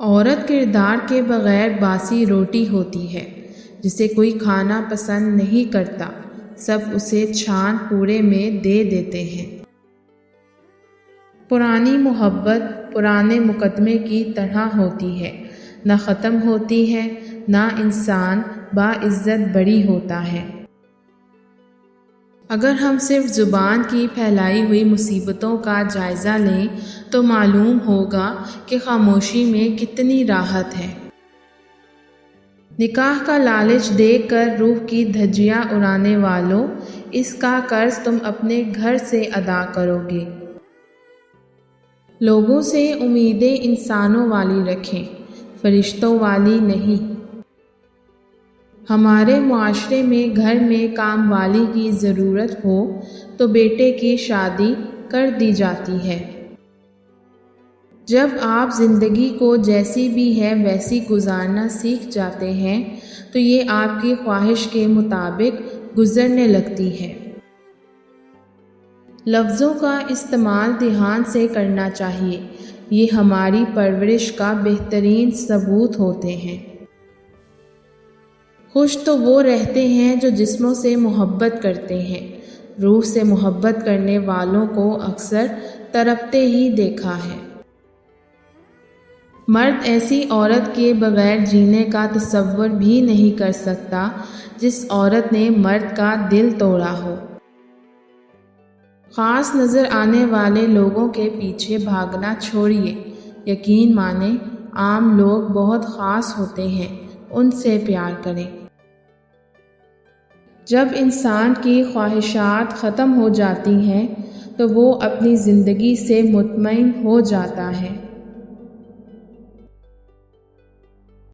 عورت کردار کے بغیر باسی روٹی ہوتی ہے جسے کوئی کھانا پسند نہیں کرتا، سب اسے چھان پورے میں دے دیتے ہیں۔ پرانی محبت پرانے مقدمے کی طرح ہوتی ہے، نہ ختم ہوتی ہے، نہ انسان باعزت بری ہوتا ہے۔ اگر ہم صرف زبان کی پھیلائی ہوئی مصیبتوں کا جائزہ لیں تو معلوم ہوگا کہ خاموشی میں کتنی راحت ہے۔ نکاح کا لالچ دے کر روح کی دھجیاں اڑانے والوں، اس کا قرض تم اپنے گھر سے ادا کرو گے۔ لوگوں سے امیدیں انسانوں والی رکھیں، فرشتوں والی نہیں۔ ہمارے معاشرے میں گھر میں کام والی کی ضرورت ہو تو بیٹے کی شادی کر دی جاتی ہے۔ جب آپ زندگی کو جیسی بھی ہے ویسی گزارنا سیکھ جاتے ہیں تو یہ آپ کی خواہش کے مطابق گزرنے لگتی ہے۔ لفظوں کا استعمال دھیان سے کرنا چاہیے، یہ ہماری پرورش کا بہترین ثبوت ہوتے ہیں۔ خوش تو وہ رہتے ہیں جو جسموں سے محبت کرتے ہیں، روح سے محبت کرنے والوں کو اکثر تڑپتے ہی دیکھا ہے۔ مرد ایسی عورت کے بغیر جینے کا تصور بھی نہیں کر سکتا جس عورت نے مرد کا دل توڑا ہو۔ خاص نظر آنے والے لوگوں کے پیچھے بھاگنا چھوڑیے، یقین مانیں عام لوگ بہت خاص ہوتے ہیں، ان سے پیار کریں۔ جب انسان کی خواہشات ختم ہو جاتی ہیں تو وہ اپنی زندگی سے مطمئن ہو جاتا ہے۔